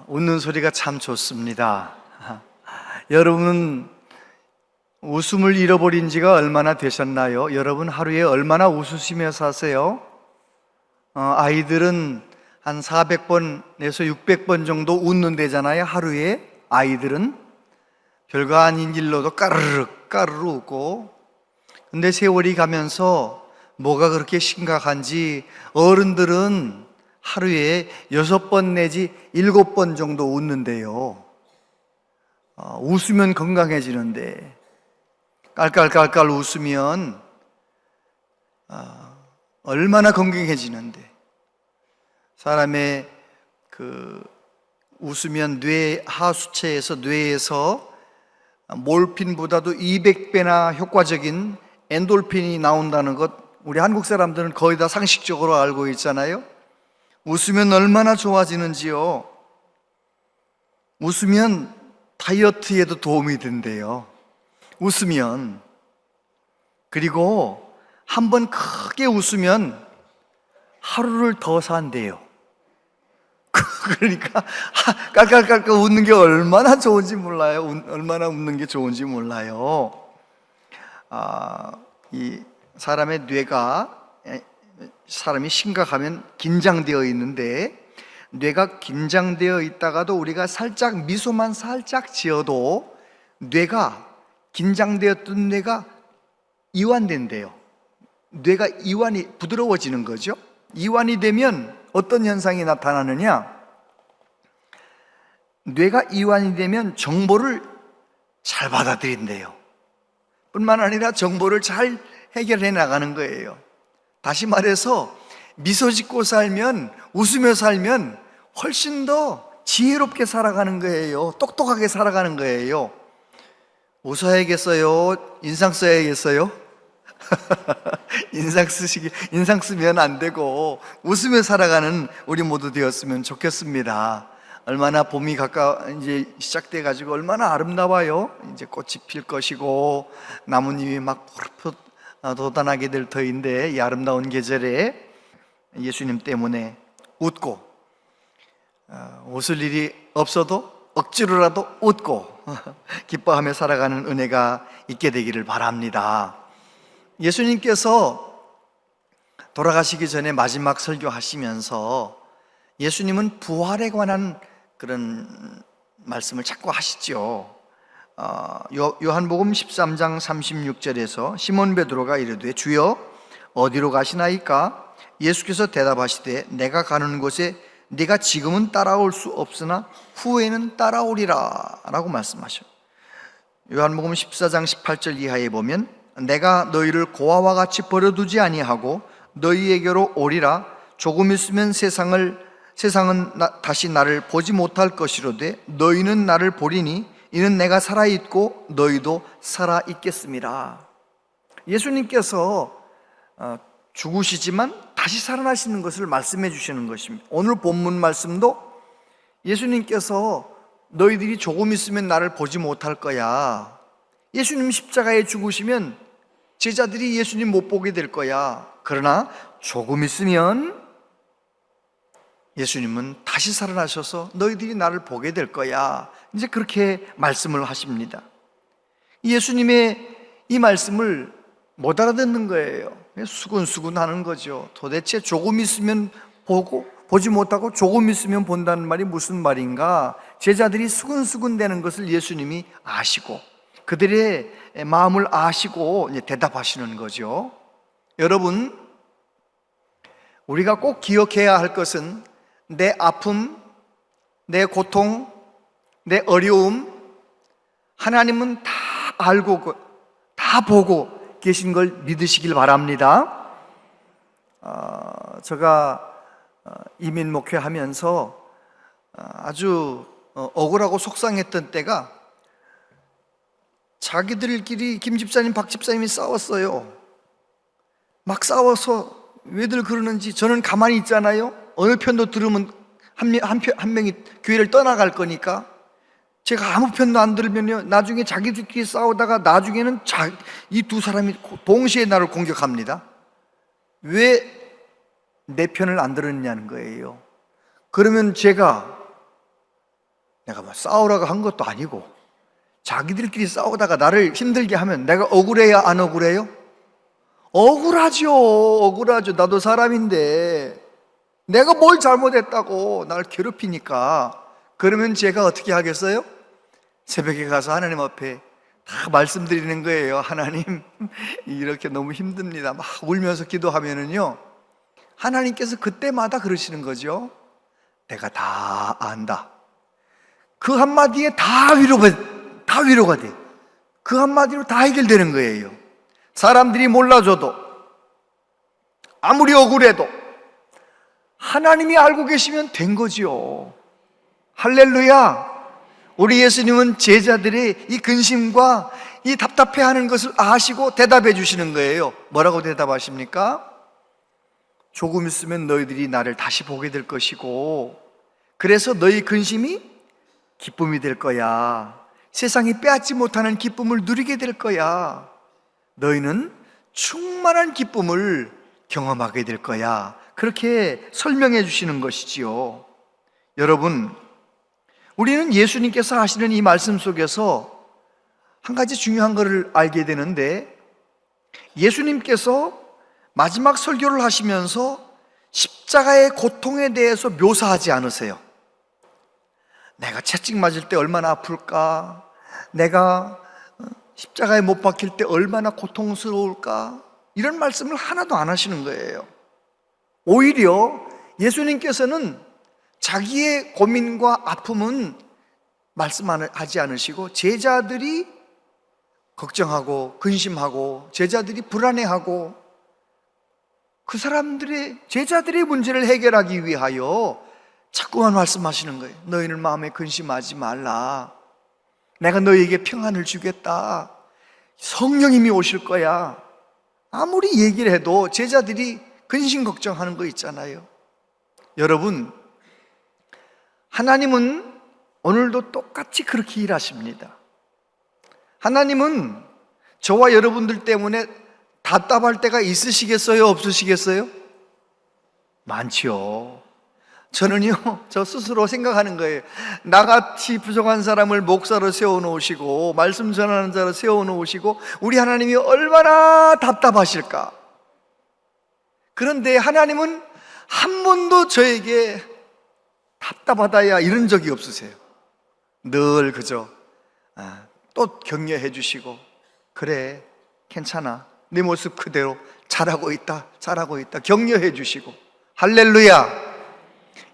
웃는 소리가 참 좋습니다. 여러분은 웃음을 잃어버린 지가 얼마나 되셨나요? 여러분 하루에 얼마나 웃으시며 사세요? 아이들은 한 400번에서 600번 정도 웃는다잖아요. 하루에 아이들은 별거 아닌 일로도 까르르 까르르 웃고. 근데 세월이 가면서 뭐가 그렇게 심각한지 어른들은 하루에 6번 내지 7번 정도 웃는데요. 웃으면 건강해지는데, 깔깔깔깔 웃으면 얼마나 건강해지는데. 사람의 웃으면 뇌 하수체에서, 뇌에서 몰핀보다도 200배나 효과적인 엔돌핀이 나온다는 것, 우리 한국 사람들은 거의 다 상식적으로 알고 있잖아요. 웃으면 얼마나 좋아지는지요. 웃으면 다이어트에도 도움이 된대요. 웃으면. 그리고 한번 크게 웃으면 하루를 더 산대요. 그러니까 깔깔깔깔 웃는 게 얼마나 좋은지 몰라요. 얼마나 웃는 게 좋은지 몰라요. 이 사람의 뇌가, 사람이 심각하면 긴장되어 있는데, 뇌가 긴장되어 있다가도 우리가 살짝 미소만 살짝 지어도 뇌가, 긴장되었던 뇌가 이완된대요. 뇌가 이완이 부드러워지는 거죠. 이완이 되면 어떤 현상이 나타나느냐? 뇌가 이완이 되면 정보를 잘 받아들인대요. 뿐만 아니라 정보를 잘 해결해 나가는 거예요. 다시 말해서 미소 짓고 살면, 웃으며 살면 훨씬 더 지혜롭게 살아가는 거예요. 똑똑하게 살아가는 거예요. 웃어야겠어요? 인상 써야겠어요? 인상 쓰면 안 되고 웃으며 살아가는 우리 모두 되었으면 좋겠습니다. 얼마나 봄이 이제 시작돼 가지고 얼마나 아름다워요. 이제 꽃이 필 것이고 나뭇잎이 막 푸릇푸릇 돋아나게 될 터인데, 이 아름다운 계절에 예수님 때문에 웃고, 웃을 일이 없어도 억지로라도 웃고 기뻐하며 살아가는 은혜가 있게 되기를 바랍니다. 예수님께서 돌아가시기 전에 마지막 설교하시면서 예수님은 부활에 관한 그런 말씀을 자꾸 하시죠. 요한복음 13장 36절에서 시몬 베드로가 이르되 주여 어디로 가시나이까? 예수께서 대답하시되 내가 가는 곳에 네가 지금은 따라올 수 없으나 후에는 따라오리라 라고 말씀하셔요. 요한복음 14장 18절 이하에 보면 내가 너희를 고아와 같이 버려두지 아니하고 너희에게로 오리라. 조금 있으면 세상은 다시 나를 보지 못할 것이로되 너희는 나를 보리니 이는 내가 살아있고 너희도 살아있겠습니다. 예수님께서 죽으시지만 다시 살아나시는 것을 말씀해 주시는 것입니다. 오늘 본문 말씀도 예수님께서 너희들이 조금 있으면 나를 보지 못할 거야. 예수님 십자가에 죽으시면 제자들이 예수님 못 보게 될 거야. 그러나 조금 있으면 예수님은 다시 살아나셔서 너희들이 나를 보게 될 거야. 이제 그렇게 말씀을 하십니다. 예수님의 이 말씀을 못 알아듣는 거예요. 수근수근 하는 거죠. 도대체 조금 있으면 보지 못하고 조금 있으면 본다는 말이 무슨 말인가? 제자들이 수근수근 되는 것을 예수님이 아시고 그들의 마음을 아시고 대답하시는 거죠. 여러분, 우리가 꼭 기억해야 할 것은 내 아픔, 내 고통, 내 어려움, 하나님은 다 알고 다 보고 계신 걸 믿으시길 바랍니다. 제가 이민 목회하면서 아주 억울하고 속상했던 때가, 자기들끼리 김 집사님, 박 집사님이 싸웠어요. 막 싸워서 왜들 그러는지 저는 가만히 있잖아요. 어느 편도 들으면 한 명이 교회를 떠나갈 거니까. 제가 아무 편도 안 들으면요, 나중에 자기들끼리 싸우다가 나중에는 이 두 사람이 동시에 나를 공격합니다. 왜 내 편을 안 들었냐는 거예요. 그러면 제가 내가 뭐 싸우라고 한 것도 아니고 자기들끼리 싸우다가 나를 힘들게 하면 내가 억울해야 안 억울해요? 억울하죠. 억울하죠. 나도 사람인데 내가 뭘 잘못했다고 나를 괴롭히니까. 그러면 제가 어떻게 하겠어요? 새벽에 가서 하나님 앞에 다 말씀드리는 거예요. 하나님, 이렇게 너무 힘듭니다. 막 울면서 기도하면은요, 하나님께서 그때마다 그러시는 거죠. 내가 다 안다. 그 한마디에 다 위로가 돼. 그 한마디로 다 해결되는 거예요. 사람들이 몰라줘도, 아무리 억울해도 하나님이 알고 계시면 된 거지요. 할렐루야. 우리 예수님은 제자들의 이 근심과 이 답답해하는 것을 아시고 대답해 주시는 거예요. 뭐라고 대답하십니까? 조금 있으면 너희들이 나를 다시 보게 될 것이고, 그래서 너희 근심이 기쁨이 될 거야. 세상이 빼앗지 못하는 기쁨을 누리게 될 거야. 너희는 충만한 기쁨을 경험하게 될 거야. 그렇게 설명해 주시는 것이지요. 여러분, 우리는 예수님께서 하시는 이 말씀 속에서 한 가지 중요한 것을 알게 되는데, 예수님께서 마지막 설교를 하시면서 십자가의 고통에 대해서 묘사하지 않으세요. 내가 채찍 맞을 때 얼마나 아플까? 내가 십자가에 못 박힐 때 얼마나 고통스러울까? 이런 말씀을 하나도 안 하시는 거예요. 오히려 예수님께서는 자기의 고민과 아픔은 말씀하지 않으시고, 제자들이 걱정하고 근심하고 제자들이 불안해하고 그 제자들의 문제를 해결하기 위하여 자꾸만 말씀하시는 거예요. 너희는 마음에 근심하지 말라. 내가 너희에게 평안을 주겠다. 성령님이 오실 거야. 아무리 얘기를 해도 제자들이 근심 걱정하는 거 있잖아요. 여러분, 하나님은 오늘도 똑같이 그렇게 일하십니다. 하나님은 저와 여러분들 때문에 답답할 때가 있으시겠어요? 없으시겠어요? 많지요. 저는요, 저 스스로 생각하는 거예요. 나같이 부족한 사람을 목사로 세워놓으시고 말씀 전하는 자로 세워놓으시고 우리 하나님이 얼마나 답답하실까. 그런데 하나님은 한 번도 저에게 답답하다야 이런 적이 없으세요. 늘 그저 또 격려해 주시고, 그래 괜찮아, 내 모습 그대로 잘하고 있다 격려해 주시고. 할렐루야.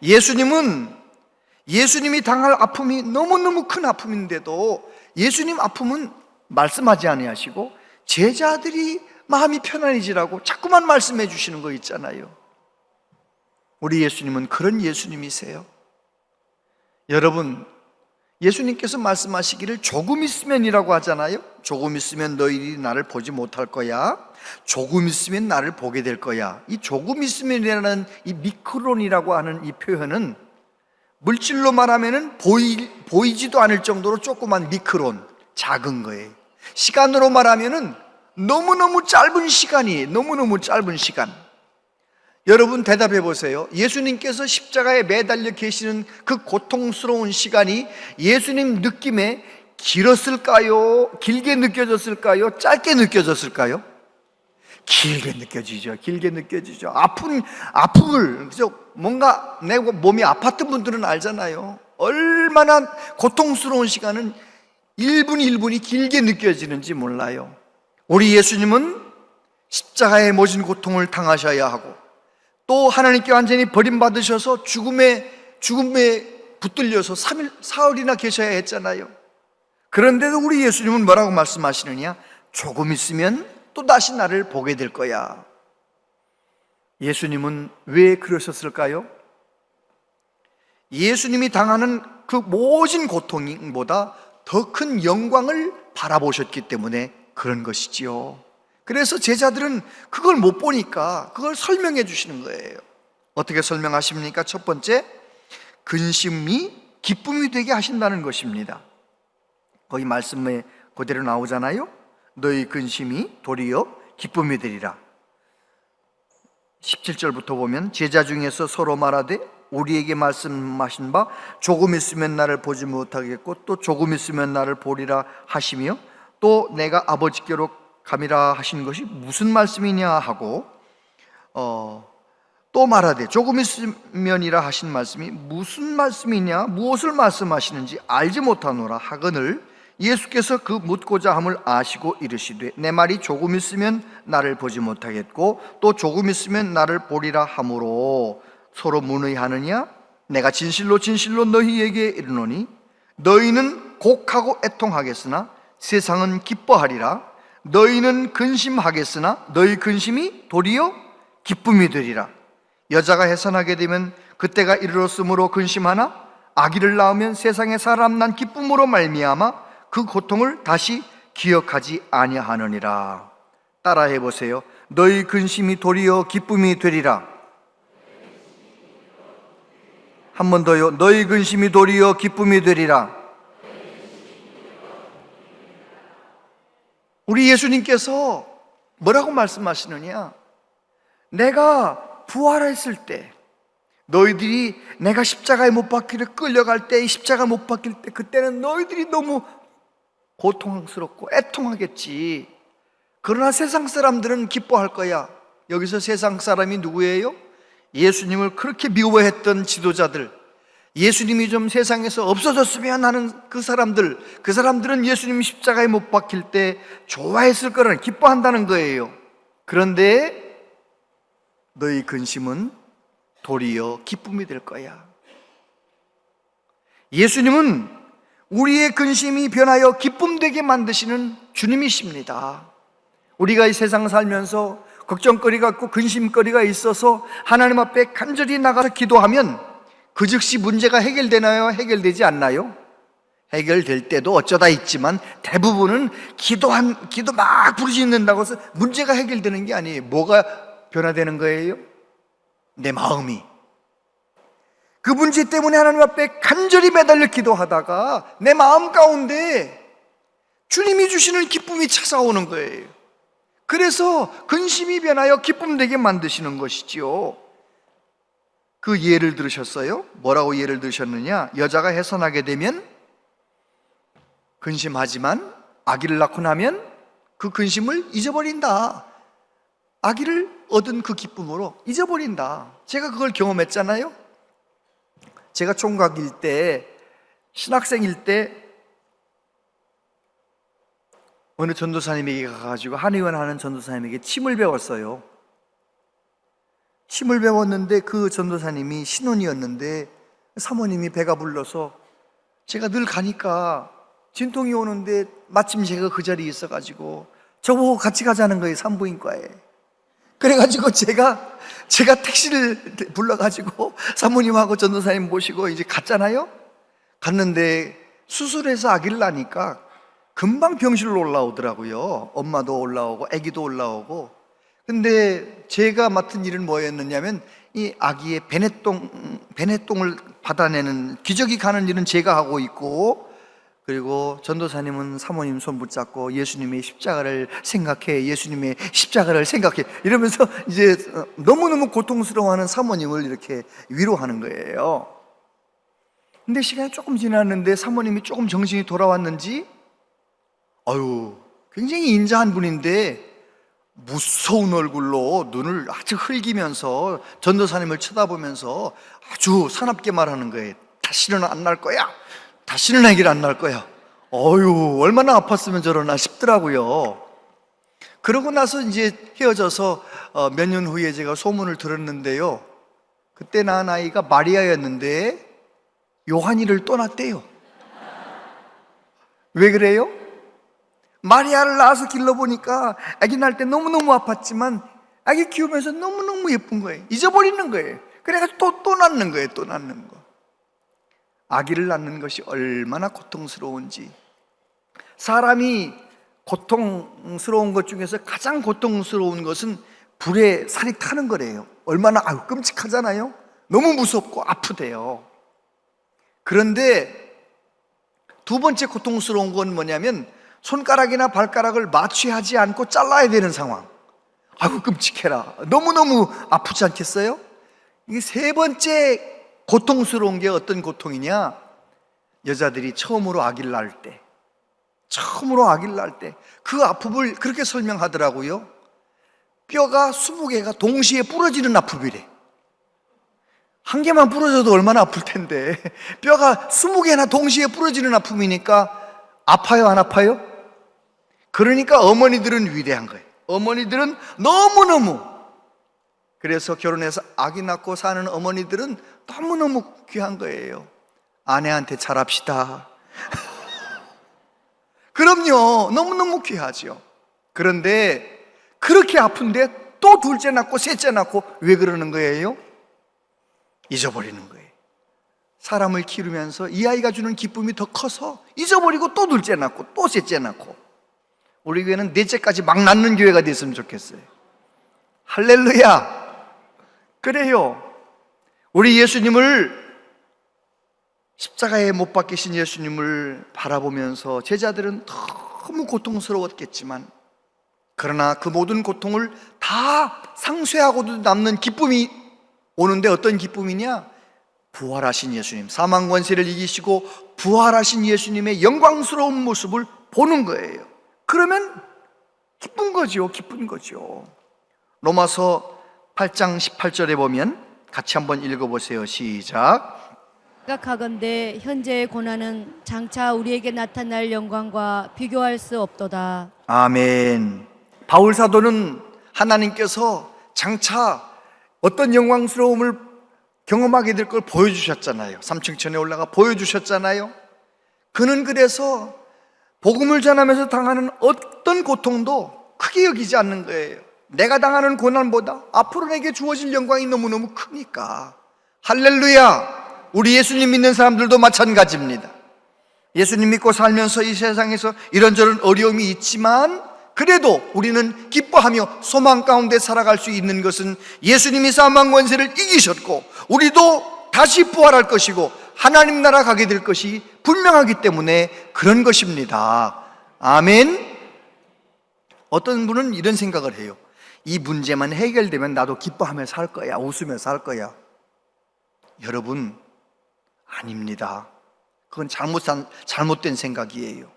예수님이 당할 아픔이 너무너무 큰 아픔인데도 예수님 아픔은 말씀하지 아니하시고 제자들이 마음이 편안해지라고 자꾸만 말씀해 주시는 거 있잖아요. 우리 예수님은 그런 예수님이세요. 여러분, 예수님께서 말씀하시기를 조금 있으면이라고 하잖아요. 조금 있으면 너희들이 나를 보지 못할 거야. 조금 있으면 나를 보게 될 거야. 이 조금 있으면이라는 이 미크론이라고 하는 이 표현은 물질로 말하면은 보이지도 않을 정도로 조그만 미크론, 작은 거예요. 시간으로 말하면은 너무너무 짧은 시간. 여러분 대답해 보세요. 예수님께서 십자가에 매달려 계시는 그 고통스러운 시간이 예수님 느낌에 길었을까요? 길게 느껴졌을까요? 짧게 느껴졌을까요? 길게 느껴지죠. 아픔을, 그죠? 뭔가 내 몸이 아팠던 분들은 알잖아요. 얼마나 고통스러운 시간은 1분이 길게 느껴지는지 몰라요. 우리 예수님은 십자가의 모진 고통을 당하셔야 하고, 또 하나님께 완전히 버림받으셔서 죽음에 붙들려서 사흘이나 계셔야 했잖아요. 그런데도 우리 예수님은 뭐라고 말씀하시느냐? 조금 있으면 또 다시 나를 보게 될 거야. 예수님은 왜 그러셨을까요? 예수님이 당하는 그 모진 고통보다 더 큰 영광을 바라보셨기 때문에 그런 것이지요. 그래서 제자들은 그걸 못 보니까 그걸 설명해 주시는 거예요. 어떻게 설명하십니까? 첫 번째, 근심이 기쁨이 되게 하신다는 것입니다. 거기 말씀에 그대로 나오잖아요. 너희 근심이 도리어 기쁨이 되리라. 17절부터 보면 제자 중에서 서로 말하되 우리에게 말씀하신 바 조금 있으면 나를 보지 못하겠고 또 조금 있으면 나를 보리라 하시며 또 내가 아버지께로 감이라 하신 것이 무슨 말씀이냐 하고 또 말하되 조금 있으면이라 하신 말씀이 무슨 말씀이냐 무엇을 말씀하시는지 알지 못하노라 하거늘 예수께서 그 묻고자 함을 아시고 이르시되 내 말이 조금 있으면 나를 보지 못하겠고 또 조금 있으면 나를 보리라 하므로 서로 문의하느냐 내가 진실로 진실로 너희에게 이르노니 너희는 곡하고 애통하겠으나 세상은 기뻐하리라 너희는 근심하겠으나 너희 근심이 도리어 기쁨이 되리라 여자가 해산하게 되면 그때가 이르렀으므로 근심하나 아기를 낳으면 세상에 사람 난 기쁨으로 말미암아 그 고통을 다시 기억하지 아니하느니라. 따라해 보세요. 너희 근심이 도리어 기쁨이 되리라. 한 번 더요. 너희 근심이 도리어 기쁨이 되리라. 우리 예수님께서 뭐라고 말씀하시느냐? 내가 부활했을 때 너희들이 내가 십자가에 못 박히를 끌려갈 때 십자가 못 박힐 때 그때는 너희들이 너무 고통스럽고 애통하겠지. 그러나 세상 사람들은 기뻐할 거야. 여기서 세상 사람이 누구예요? 예수님을 그렇게 미워했던 지도자들, 예수님이 좀 세상에서 없어졌으면 하는 그 사람들은 예수님이 십자가에 못 박힐 때 좋아했을 거라는, 기뻐한다는 거예요. 그런데 너희 근심은 도리어 기쁨이 될 거야. 예수님은 우리의 근심이 변하여 기쁨되게 만드시는 주님이십니다. 우리가 이 세상 살면서 걱정거리가 있고 근심거리가 있어서 하나님 앞에 간절히 나가서 기도하면 그 즉시 문제가 해결되나요? 해결되지 않나요? 해결될 때도 어쩌다 있지만 대부분은 기도 막 부르짖는다고 해서 문제가 해결되는 게 아니에요. 뭐가 변화되는 거예요? 내 마음이. 그 문제 때문에 하나님 앞에 간절히 매달려 기도하다가 내 마음 가운데 주님이 주시는 기쁨이 찾아오는 거예요. 그래서 근심이 변하여 기쁨되게 만드시는 것이지요. 그 예를 들으셨어요? 뭐라고 예를 들으셨느냐? 여자가 해산하게 되면 근심하지만 아기를 낳고 나면 그 근심을 잊어버린다. 아기를 얻은 그 기쁨으로 잊어버린다. 제가 그걸 경험했잖아요. 제가 총각일 때, 신학생일 때 어느 전도사님에게 가가지고 한의원 하는 전도사님에게 침을 배웠어요. 침을 배웠는데 그 전도사님이 신혼이었는데 사모님이 배가 불러서 제가 늘 가니까 진통이 오는데 마침 제가 그 자리에 있어가지고 저보고 같이 가자는 거예요. 산부인과에. 그래가지고 제가 택시를 불러가지고 사모님하고 전도사님 모시고 이제 갔잖아요. 갔는데 수술해서 아기를 낳으니까 금방 병실로 올라오더라고요. 엄마도 올라오고 아기도 올라오고. 근데 제가 맡은 일은 뭐였느냐면 이 아기의 배냇똥을 받아내는, 기저귀 가는 일은 제가 하고 있고, 그리고 전도사님은 사모님 손 붙잡고 예수님의 십자가를 생각해, 예수님의 십자가를 생각해 이러면서 이제 너무너무 고통스러워하는 사모님을 이렇게 위로하는 거예요. 근데 시간이 조금 지났는데 사모님이 조금 정신이 돌아왔는지 굉장히 인자한 분인데 무서운 얼굴로 눈을 아주 흘기면서 전도사님을 쳐다보면서 아주 사납게 말하는 거예요. 다시는 안 날 거야. 다시는 아기를 안 낳을 거야. 얼마나 아팠으면 저러나 싶더라고요. 그러고 나서 이제 헤어져서 몇 년 후에 제가 소문을 들었는데요. 그때 낳은 아이가 마리아였는데 요한이를 또 낳았대요. 왜 그래요? 마리아를 낳아서 길러보니까 아기 낳을 때 너무너무 아팠지만 아기 키우면서 너무너무 예쁜 거예요. 잊어버리는 거예요. 그래가지고 또 낳는 거예요. 또 낳는 거. 아기를 낳는 것이 얼마나 고통스러운지. 사람이 고통스러운 것 중에서 가장 고통스러운 것은 불에 살이 타는 거래요. 얼마나 끔찍하잖아요. 너무 무섭고 아프대요. 그런데 두 번째 고통스러운 건 뭐냐면 손가락이나 발가락을 마취하지 않고 잘라야 되는 상황. 끔찍해라. 너무너무 아프지 않겠어요? 이게 세 번째 고통스러운 게 어떤 고통이냐? 여자들이 처음으로 아기를 낳을 때, 그 아픔을 그렇게 설명하더라고요. 뼈가 20개가 동시에 부러지는 아픔이래. 한 개만 부러져도 얼마나 아플 텐데, 뼈가 20개나 동시에 부러지는 아픔이니까 아파요, 안 아파요? 그러니까 어머니들은 위대한 거예요. 어머니들은 너무너무, 그래서 결혼해서 아기 낳고 사는 어머니들은 너무너무 귀한 거예요. 아내한테 잘합시다. 그럼요, 너무너무 귀하죠. 그런데 그렇게 아픈데 또 둘째 낳고 셋째 낳고 왜 그러는 거예요? 잊어버리는 거예요. 사람을 기르면서 이 아이가 주는 기쁨이 더 커서 잊어버리고 또 둘째 낳고 또 셋째 낳고. 우리 교회는 넷째까지 막 낳는 교회가 됐으면 좋겠어요. 할렐루야. 그래요. 우리 예수님을, 십자가에 못 박히신 예수님을 바라보면서 제자들은 너무 고통스러웠겠지만, 그러나 그 모든 고통을 다 상쇄하고도 남는 기쁨이 오는데, 어떤 기쁨이냐? 부활하신 예수님, 사망 권세를 이기시고 부활하신 예수님의 영광스러운 모습을 보는 거예요. 그러면 기쁜 거죠. 기쁜 거죠. 로마서 8장 18절에 보면 같이 한번 읽어보세요. 시작. 생각하건대 현재의 고난은 장차 우리에게 나타날 영광과 비교할 수 없도다. 아멘. 바울 사도는 하나님께서 장차 어떤 영광스러움을 경험하게 될 걸 보여주셨잖아요. 삼층천에 올라가 보여주셨잖아요. 그는 그래서 복음을 전하면서 당하는 어떤 고통도 크게 여기지 않는 거예요. 내가 당하는 고난보다 앞으로 내게 주어질 영광이 너무너무 크니까. 할렐루야. 우리 예수님 믿는 사람들도 마찬가지입니다. 예수님 믿고 살면서 이 세상에서 이런저런 어려움이 있지만, 그래도 우리는 기뻐하며 소망 가운데 살아갈 수 있는 것은 예수님이 사망 권세를 이기셨고 우리도 다시 부활할 것이고 하나님 나라 가게 될 것이 분명하기 때문에 그런 것입니다. 아멘. 어떤 분은 이런 생각을 해요. 이 문제만 해결되면 나도 기뻐하며 살 거야, 웃으며 살 거야. 여러분, 아닙니다. 그건 잘못된 생각이에요.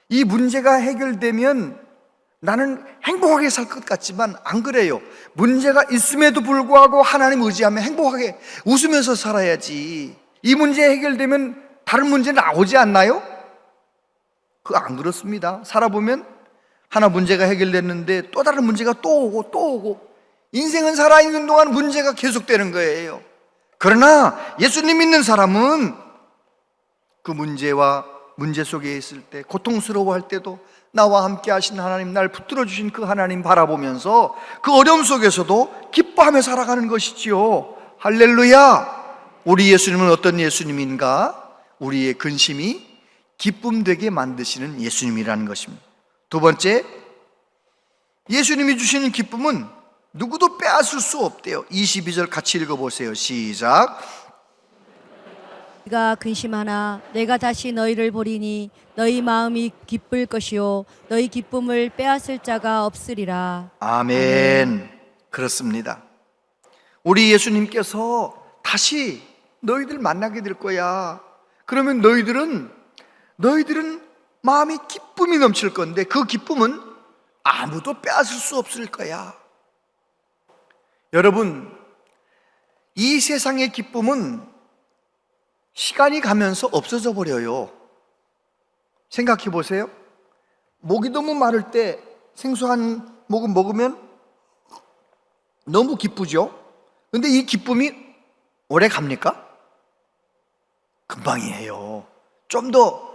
이 문제가 해결되면 나는 행복하게 살 것 같지만 안 그래요. 문제가 있음에도 불구하고 하나님 의지하며 행복하게 웃으면서 살아야지. 이 문제 해결되면 다른 문제 나오지 않나요? 그거 안 그렇습니다. 살아보면 하나 문제가 해결됐는데 또 다른 문제가 또 오고 또 오고, 인생은 살아있는 동안 문제가 계속되는 거예요. 그러나 예수님 믿는 사람은 그 문제 속에 있을 때, 고통스러워할 때도 나와 함께 하신 하나님, 날 붙들어 주신 그 하나님 바라보면서 그 어려움 속에서도 기뻐하며 살아가는 것이지요. 할렐루야. 우리 예수님은 어떤 예수님인가? 우리의 근심이 기쁨 되게 만드시는 예수님이라는 것입니다. 두 번째, 예수님이 주시는 기쁨은 누구도 빼앗을 수 없대요. 22절 같이 읽어보세요. 시작. 네가 근심하나 내가 다시 너희를 보리니 너희 마음이 기쁠 것이요 너희 기쁨을 빼앗을 자가 없으리라. 아멘. 그렇습니다. 우리 예수님께서 다시 너희들 만나게 될 거야. 그러면 너희들은 마음이 기쁨이 넘칠 건데, 그 기쁨은 아무도 빼앗을 수 없을 거야. 여러분, 이 세상의 기쁨은 시간이 가면서 없어져 버려요. 생각해 보세요. 목이 너무 마를 때 생수 한 모금 먹으면 너무 기쁘죠? 근데 이 기쁨이 오래 갑니까? 금방이에요. 좀 더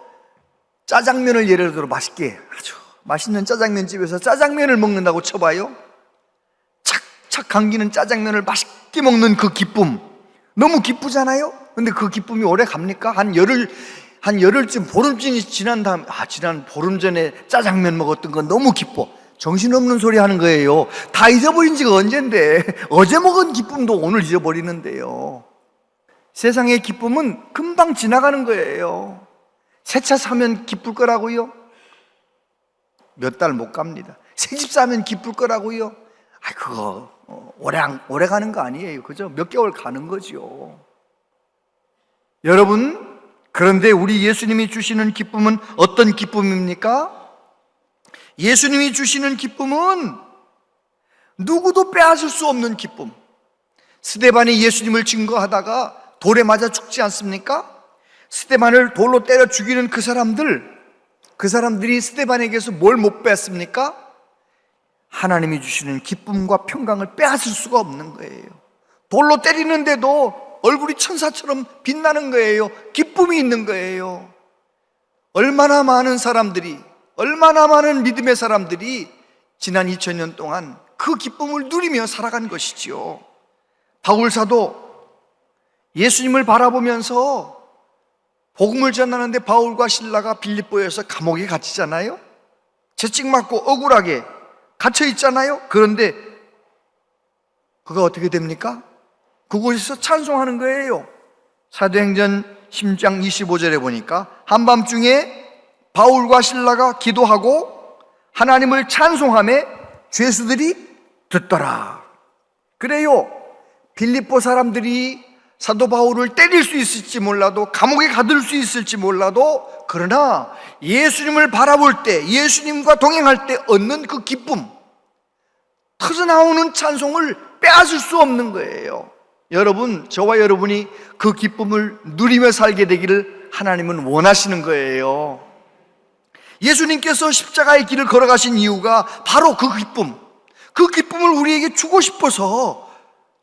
짜장면을 예를 들어 맛있게, 아주 맛있는 짜장면 집에서 짜장면을 먹는다고 쳐봐요. 착착 감기는 짜장면을 맛있게 먹는 그 기쁨, 너무 기쁘잖아요? 근데 그 기쁨이 오래 갑니까? 한 열흘쯤, 보름쯤이 지난 다음, 지난 보름 전에 짜장면 먹었던 건 너무 기뻐. 정신없는 소리 하는 거예요. 다 잊어버린 지가 언젠데, 어제 먹은 기쁨도 오늘 잊어버리는데요. 세상의 기쁨은 금방 지나가는 거예요. 새 차 사면 기쁠 거라고요? 몇 달 못 갑니다. 새 집 사면 기쁠 거라고요? 그거 오래 가는 거 아니에요. 그죠? 몇 개월 가는 거죠. 여러분, 그런데 우리 예수님이 주시는 기쁨은 어떤 기쁨입니까? 예수님이 주시는 기쁨은 누구도 빼앗을 수 없는 기쁨. 스데반이 예수님을 증거하다가 돌에 맞아 죽지 않습니까? 스데반을 돌로 때려 죽이는 그 사람들이 스데반에게서 뭘 못 뺐습니까? 하나님이 주시는 기쁨과 평강을 빼앗을 수가 없는 거예요. 돌로 때리는데도 얼굴이 천사처럼 빛나는 거예요. 기쁨이 있는 거예요. 얼마나 많은 믿음의 사람들이 지난 2000년 동안 그 기쁨을 누리며 살아간 것이지요. 바울 사도 예수님을 바라보면서 복음을 전하는데 바울과 실라가 빌립보에서 감옥에 갇히잖아요. 채찍맞고 억울하게 갇혀 있잖아요. 그런데 그가 어떻게 됩니까? 그곳에서 찬송하는 거예요. 사도행전 10장 25절에 보니까 한밤중에 바울과 실라가 기도하고 하나님을 찬송하며 죄수들이 듣더라. 그래요. 빌립보 사람들이 사도 바울을 때릴 수 있을지 몰라도, 감옥에 가둘 수 있을지 몰라도, 그러나 예수님을 바라볼 때, 예수님과 동행할 때 얻는 그 기쁨, 터져나오는 찬송을 빼앗을 수 없는 거예요. 여러분, 저와 여러분이 그 기쁨을 누리며 살게 되기를 하나님은 원하시는 거예요. 예수님께서 십자가의 길을 걸어가신 이유가 바로 그 기쁨을 우리에게 주고 싶어서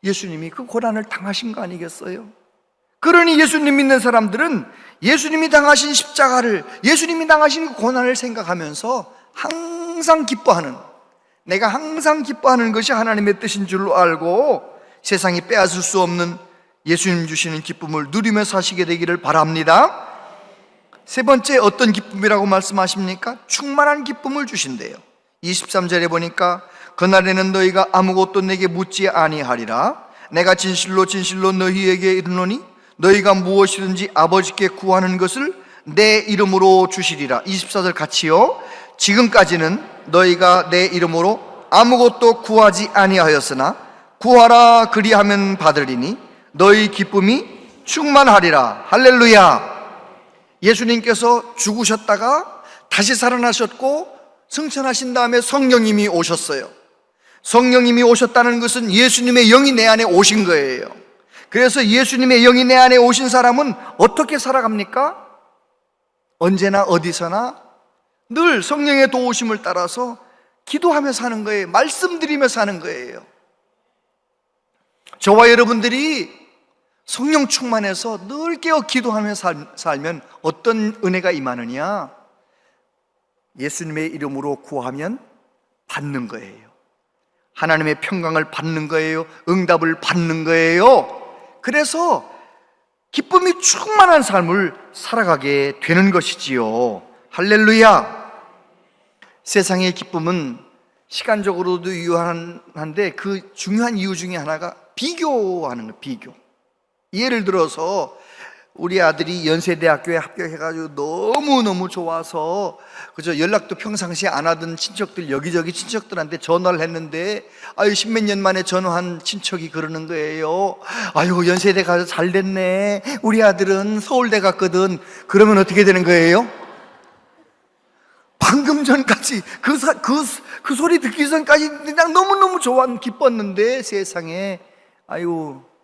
예수님이 그 고난을 당하신 거 아니겠어요? 그러니 예수님 믿는 사람들은 예수님이 당하신 십자가를, 예수님이 당하신 그 고난을 생각하면서 내가 항상 기뻐하는 것이 하나님의 뜻인 줄로 알고 세상이 빼앗을 수 없는 예수님 주시는 기쁨을 누리며 사시게 되기를 바랍니다. 세 번째, 어떤 기쁨이라고 말씀하십니까? 충만한 기쁨을 주신대요. 23절에 보니까 그날에는 너희가 아무것도 내게 묻지 아니하리라. 내가 진실로 진실로 너희에게 이르노니 너희가 무엇이든지 아버지께 구하는 것을 내 이름으로 주시리라. 24절 같이요. 지금까지는 너희가 내 이름으로 아무것도 구하지 아니하였으나 구하라 그리하면 받으리니 너희 기쁨이 충만하리라. 할렐루야. 예수님께서 죽으셨다가 다시 살아나셨고 승천하신 다음에 성령님이 오셨어요. 성령님이 오셨다는 것은 예수님의 영이 내 안에 오신 거예요. 그래서 예수님의 영이 내 안에 오신 사람은 어떻게 살아갑니까? 언제나 어디서나 늘 성령의 도우심을 따라서 기도하며 사는 거예요. 말씀드리며 사는 거예요. 저와 여러분들이 성령 충만해서 늘 깨어 기도하며 살면 어떤 은혜가 임하느냐? 예수님의 이름으로 구하면 받는 거예요. 하나님의 평강을 받는 거예요. 응답을 받는 거예요. 그래서 기쁨이 충만한 삶을 살아가게 되는 것이지요. 할렐루야. 세상의 기쁨은 시간적으로도 유한한데 그 중요한 이유 중에 하나가 비교하는 거예요. 비교. 예를 들어서 우리 아들이 연세대학교에 합격해가지고 너무너무 좋아서 그저 연락도 평상시에 안 하던 친척들, 여기저기 친척들한테 전화를 했는데 십몇 년 만에 전화한 친척이 그러는 거예요. 연세대 가서 잘 됐네. 우리 아들은 서울대 갔거든. 그러면 어떻게 되는 거예요? 방금 전까지 그 소리 듣기 전까지 그냥 너무너무 기뻤는데 세상에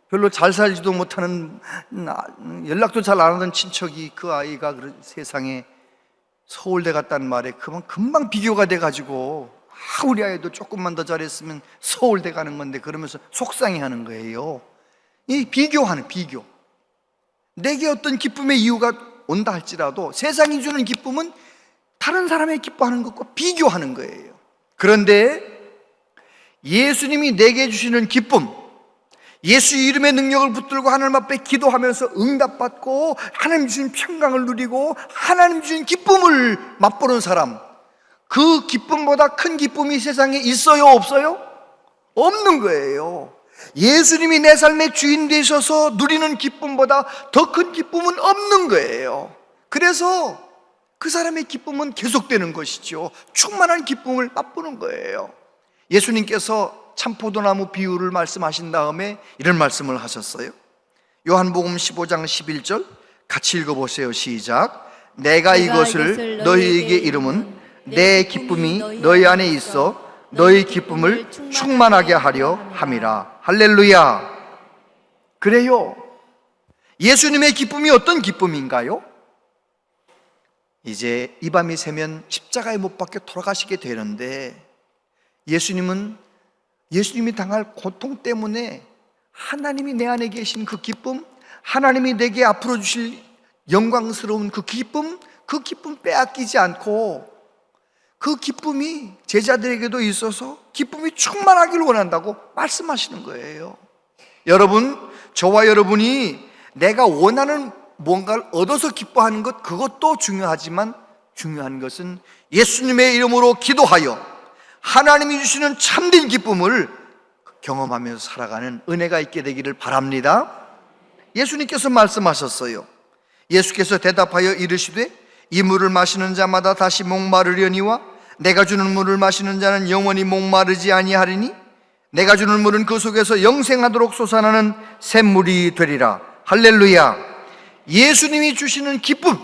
별로 잘 살지도 못하는, 연락도 잘 안 하던 친척이 그 아이가 세상에 서울대 갔다는 말에 금방 비교가 돼가지고 우리 아이도 조금만 더 잘했으면 서울대 가는 건데 그러면서 속상해하는 거예요. 이 비교. 내게 어떤 기쁨의 이유가 온다 할지라도 세상이 주는 기쁨은 다른 사람의 기뻐하는 것과 비교하는 거예요. 그런데 예수님이 내게 주시는 기쁨, 예수 이름의 능력을 붙들고 하나님 앞에 기도하면서 응답받고 하나님 주신 평강을 누리고 하나님 주신 기쁨을 맛보는 사람, 그 기쁨보다 큰 기쁨이 세상에 있어요, 없어요? 없는 거예요. 예수님이 내 삶의 주인 되셔서 누리는 기쁨보다 더 큰 기쁨은 없는 거예요. 그래서 그 사람의 기쁨은 계속되는 것이죠. 충만한 기쁨을 맛보는 거예요. 예수님께서 참포도나무 비유를 말씀하신 다음에 이런 말씀을 하셨어요. 요한복음 15장 11절 같이 읽어보세요. 시작. 내가 이것을 너희에게 이름은 내 기쁨이 너희 안에 있어 너희 기쁨을 충만하게 하려 함이라. 할렐루야. 그래요. 예수님의 기쁨이 어떤 기쁨인가요? 이제 이 밤이 새면 십자가에 못 박혀 돌아가시게 되는데 예수님이 당할 고통 때문에 하나님이 내 안에 계신 그 기쁨, 하나님이 내게 앞으로 주실 영광스러운 그 기쁨 빼앗기지 않고 그 기쁨이 제자들에게도 있어서 기쁨이 충만하기를 원한다고 말씀하시는 거예요. 여러분, 저와 여러분이 내가 원하는 뭔가를 얻어서 기뻐하는 것, 그것도 중요하지만 중요한 것은 예수님의 이름으로 기도하여 하나님이 주시는 참된 기쁨을 경험하면서 살아가는 은혜가 있게 되기를 바랍니다. 예수님께서 말씀하셨어요. 예수께서 대답하여 이르시되 이 물을 마시는 자마다 다시 목마르려니와 내가 주는 물을 마시는 자는 영원히 목마르지 아니하리니 내가 주는 물은 그 속에서 영생하도록 솟아나는 샘물이 되리라. 할렐루야. 예수님이 주시는 기쁨,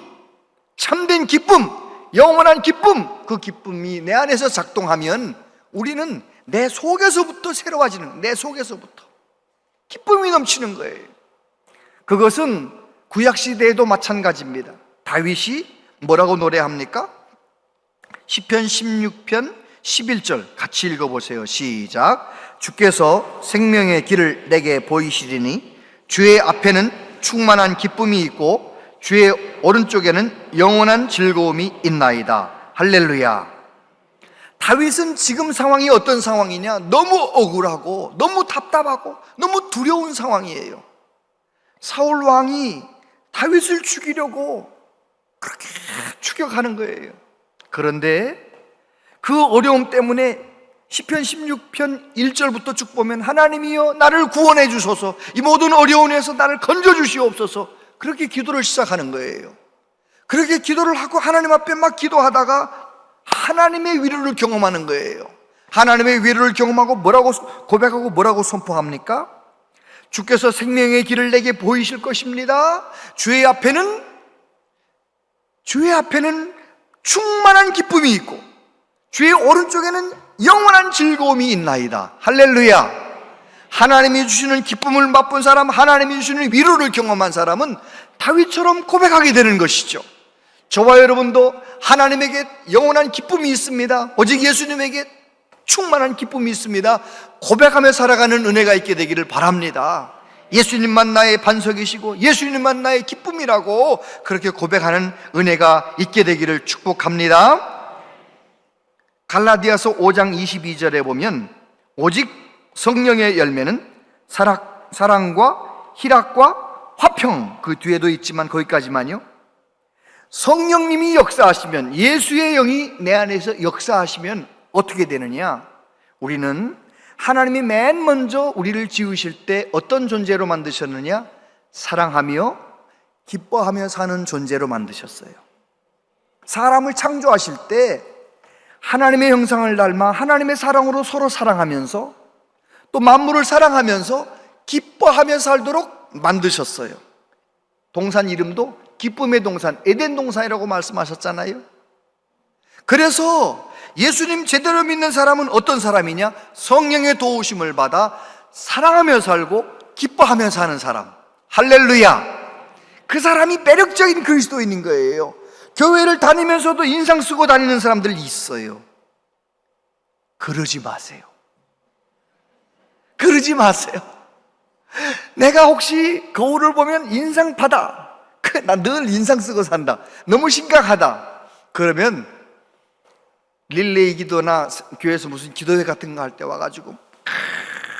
참된 기쁨, 영원한 기쁨, 그 기쁨이 내 안에서 작동하면 우리는 내 속에서부터 새로워지는, 내 속에서부터 기쁨이 넘치는 거예요. 그것은 구약시대에도 마찬가지입니다. 다윗이 뭐라고 노래합니까? 시편 16편 11절 같이 읽어보세요. 시작. 주께서 생명의 길을 내게 보이시리니 주의 앞에는 충만한 기쁨이 있고 주의 오른쪽에는 영원한 즐거움이 있나이다. 할렐루야. 다윗은 지금 상황이 어떤 상황이냐? 너무 억울하고 너무 답답하고 너무 두려운 상황이에요. 사울 왕이 다윗을 죽이려고 그렇게 추격하는 거예요. 그런데 그 어려움 때문에 시편 16편 1절부터 쭉 보면 하나님이여 나를 구원해 주소서, 이 모든 어려움에서 나를 건져 주시옵소서, 그렇게 기도를 시작하는 거예요. 그렇게 기도를 하고 하나님 앞에 막 기도하다가 하나님의 위로를 경험하는 거예요. 하나님의 위로를 경험하고 뭐라고 고백하고 뭐라고 선포합니까? 주께서 생명의 길을 내게 보이실 것입니다. 주의 앞에는 충만한 기쁨이 있고 주의 오른쪽에는 영원한 즐거움이 있나이다. 할렐루야. 하나님이 주시는 기쁨을 맛본 사람, 하나님이 주시는 위로를 경험한 사람은 다윗처럼 고백하게 되는 것이죠. 저와 여러분도 하나님에게 영원한 기쁨이 있습니다. 오직 예수님에게 충만한 기쁨이 있습니다. 고백하며 살아가는 은혜가 있게 되기를 바랍니다. 예수님만 나의 반석이시고 예수님만 나의 기쁨이라고 그렇게 고백하는 은혜가 있게 되기를 축복합니다. 갈라디아서 5장 22절에 보면 오직 성령의 열매는 사랑과 희락과 화평, 그 뒤에도 있지만 거기까지만요. 성령님이 역사하시면, 예수의 영이 내 안에서 역사하시면 어떻게 되느냐? 우리는 하나님이 맨 먼저 우리를 지으실 때 어떤 존재로 만드셨느냐? 사랑하며 기뻐하며 사는 존재로 만드셨어요. 사람을 창조하실 때 하나님의 형상을 닮아 하나님의 사랑으로 서로 사랑하면서 또 만물을 사랑하면서 기뻐하며 살도록 만드셨어요. 동산 이름도 기쁨의 동산, 에덴 동산이라고 말씀하셨잖아요. 그래서 예수님 제대로 믿는 사람은 어떤 사람이냐? 성령의 도우심을 받아 사랑하며 살고 기뻐하며 사는 사람. 할렐루야. 그 사람이 매력적인 그리스도인인 거예요. 교회를 다니면서도 인상 쓰고 다니는 사람들이 있어요. 그러지 마세요. 그러지 마세요. 내가 혹시 거울을 보면 인상 받아, 나 늘 인상 쓰고 산다, 너무 심각하다, 그러면 릴레이 기도나 교회에서 무슨 기도회 같은 거 할 때 와가지고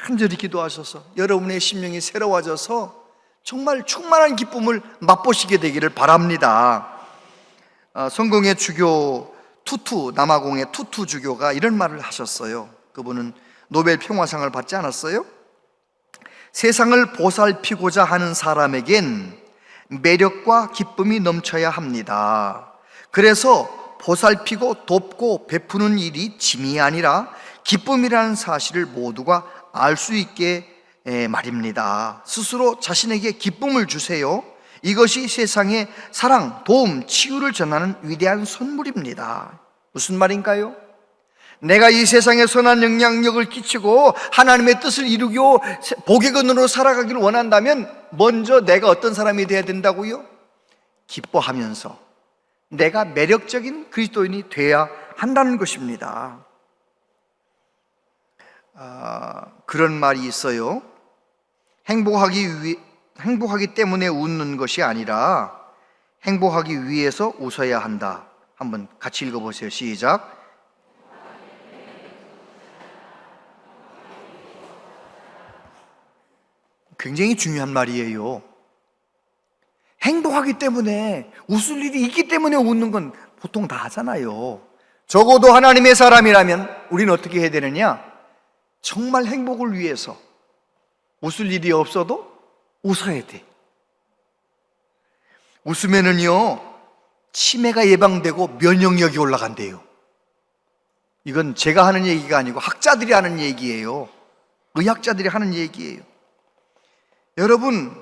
간절히 기도하셔서 여러분의 심령이 새로워져서 정말 충만한 기쁨을 맛보시게 되기를 바랍니다. 성공의 주교 남아공의 투투 주교가 이런 말을 하셨어요. 그분은 노벨 평화상을 받지 않았어요? 세상을 보살피고자 하는 사람에겐 매력과 기쁨이 넘쳐야 합니다. 그래서 보살피고 돕고 베푸는 일이 짐이 아니라 기쁨이라는 사실을 모두가 알 수 있게 말입니다. 스스로 자신에게 기쁨을 주세요. 이것이 세상에 사랑, 도움, 치유를 전하는 위대한 선물입니다. 무슨 말인가요? 내가 이 세상에 선한 영향력을 끼치고 하나님의 뜻을 이루고 복의 근원으로 살아가기를 원한다면 먼저 내가 어떤 사람이 되어야 된다고요? 기뻐하면서 내가 매력적인 그리스도인이 되어야 한다는 것입니다. 그런 말이 있어요. 행복하기 때문에 웃는 것이 아니라 행복하기 위해서 웃어야 한다. 한번 같이 읽어보세요. 시작. 굉장히 중요한 말이에요. 행복하기 때문에, 웃을 일이 있기 때문에 웃는 건 보통 다 하잖아요. 적어도 하나님의 사람이라면 우리는 어떻게 해야 되느냐? 정말 행복을 위해서 웃을 일이 없어도 웃어야 돼. 웃으면은요, 치매가 예방되고 면역력이 올라간대요. 이건 제가 하는 얘기가 아니고 학자들이 하는 얘기예요. 의학자들이 하는 얘기예요. 여러분,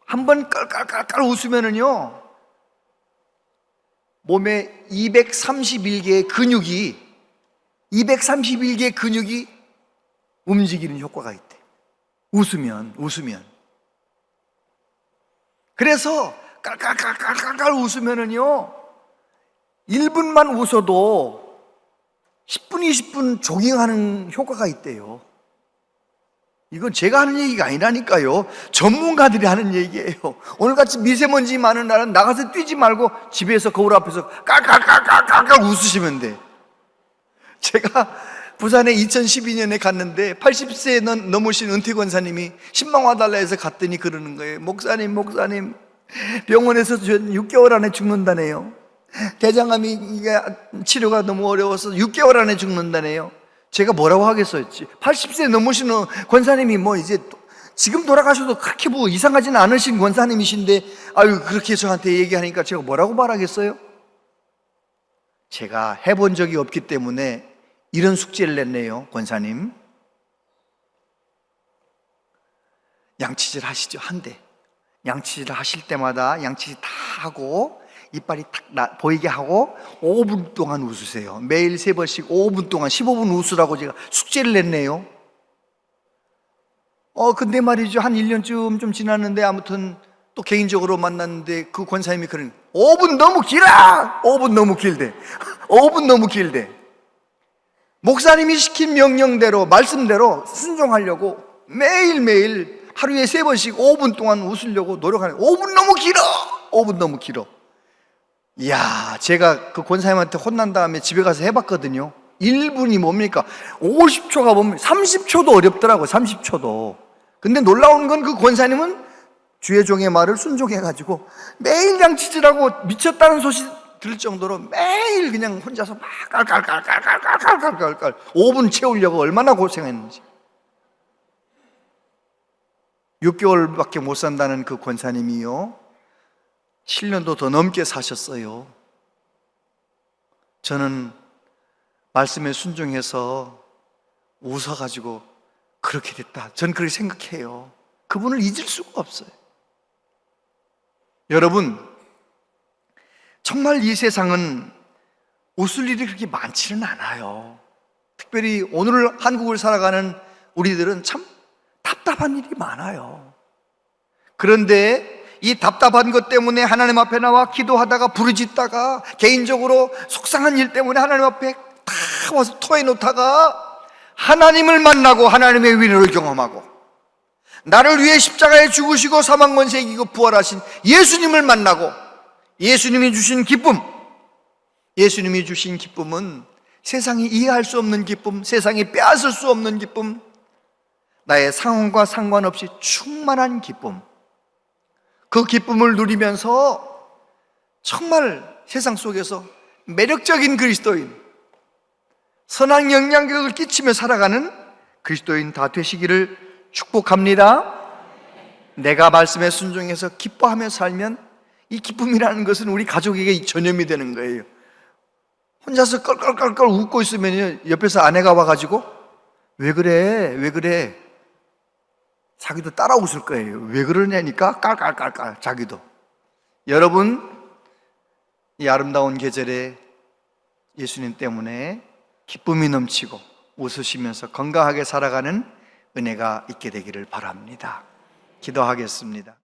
한번 깔깔깔깔 웃으면은요, 몸에 231개의 근육이 움직이는 효과가 있대. 웃으면. 그래서 깔깔깔깔깔 웃으면은요, 1분만 웃어도 10분, 20분 조깅하는 효과가 있대요. 이건 제가 하는 얘기가 아니라니까요. 전문가들이 하는 얘기예요. 오늘같이 미세먼지 많은 날은 나가서 뛰지 말고 집에서 거울 앞에서 깔깔깔깔깔 웃으시면 돼. 제가 부산에 2012년에 갔는데 80세 넘으신 은퇴 권사님이 신방 와달라 해서 갔더니 그러는 거예요. 목사님 병원에서 6개월 안에 죽는다네요. 대장암이 치료가 너무 어려워서 6개월 안에 죽는다네요. 제가 뭐라고 하겠어요? 80세 넘으시는 권사님이 뭐 이제 지금 돌아가셔도 그렇게 뭐 이상하지는 않으신 권사님이신데 아유 그렇게 저한테 얘기하니까 제가 뭐라고 말하겠어요? 제가 해본 적이 없기 때문에 이런 숙제를 냈네요. 권사님, 양치질 하시죠. 한 대 양치질 하실 때마다 양치질 다 하고 이빨이 탁 보이게 하고 5분 동안 웃으세요. 매일 3번씩 5분 동안 15분 웃으라고 제가 숙제를 냈네요. 근데 말이죠, 한 1년쯤 좀 지났는데 아무튼 또 개인적으로 만났는데 그 권사님이 그런 5분 너무 길어! 5분 너무 길대. 5분 너무 길대. 목사님이 시킨 명령대로 말씀대로 순종하려고 매일매일 하루에 3번씩 5분 동안 웃으려고 노력하는 5분 너무 길어! 5분 너무 길어. 이야, 제가 그 권사님한테 혼난 다음에 집에 가서 해봤거든요. 1분이 뭡니까? 50초가 뭡니까? 30초도 어렵더라고요. 30초도. 근데 놀라운 건 그 권사님은 주의 종의 말을 순종해가지고 매일 양치질하고 미쳤다는 소식 들을 정도로 매일 그냥 혼자서 막 깔깔깔깔깔깔깔깔 5분 채우려고 얼마나 고생했는지. 6개월밖에 못 산다는 그 권사님이요, 7년도 더 넘게 사셨어요. 저는 말씀에 순종해서 웃어가지고 그렇게 됐다, 전 그렇게 생각해요. 그분을 잊을 수가 없어요. 여러분, 정말 이 세상은 웃을 일이 그렇게 많지는 않아요. 특별히 오늘 한국을 살아가는 우리들은 참 답답한 일이 많아요. 그런데 이 답답한 것 때문에 하나님 앞에 나와 기도하다가 부르짖다가 개인적으로 속상한 일 때문에 하나님 앞에 다 와서 토해놓다가 하나님을 만나고 하나님의 위로를 경험하고 나를 위해 십자가에 죽으시고 사망권세 이기고 부활하신 예수님을 만나고 예수님이 주신 기쁨, 예수님이 주신 기쁨은 세상이 이해할 수 없는 기쁨, 세상이 빼앗을 수 없는 기쁨, 나의 상황과 상관없이 충만한 기쁨, 그 기쁨을 누리면서 정말 세상 속에서 매력적인 그리스도인, 선한 영향력을 끼치며 살아가는 그리스도인 다 되시기를 축복합니다. 내가 말씀에 순종해서 기뻐하며 살면 이 기쁨이라는 것은 우리 가족에게 전염이 되는 거예요. 혼자서 껄껄껄껄 웃고 있으면 옆에서 아내가 와가지고 왜 그래? 왜 그래? 자기도 따라 웃을 거예요. 왜 그러냐니까 깔깔깔깔 자기도. 여러분, 이 아름다운 계절에 예수님 때문에 기쁨이 넘치고 웃으시면서 건강하게 살아가는 은혜가 있게 되기를 바랍니다. 기도하겠습니다.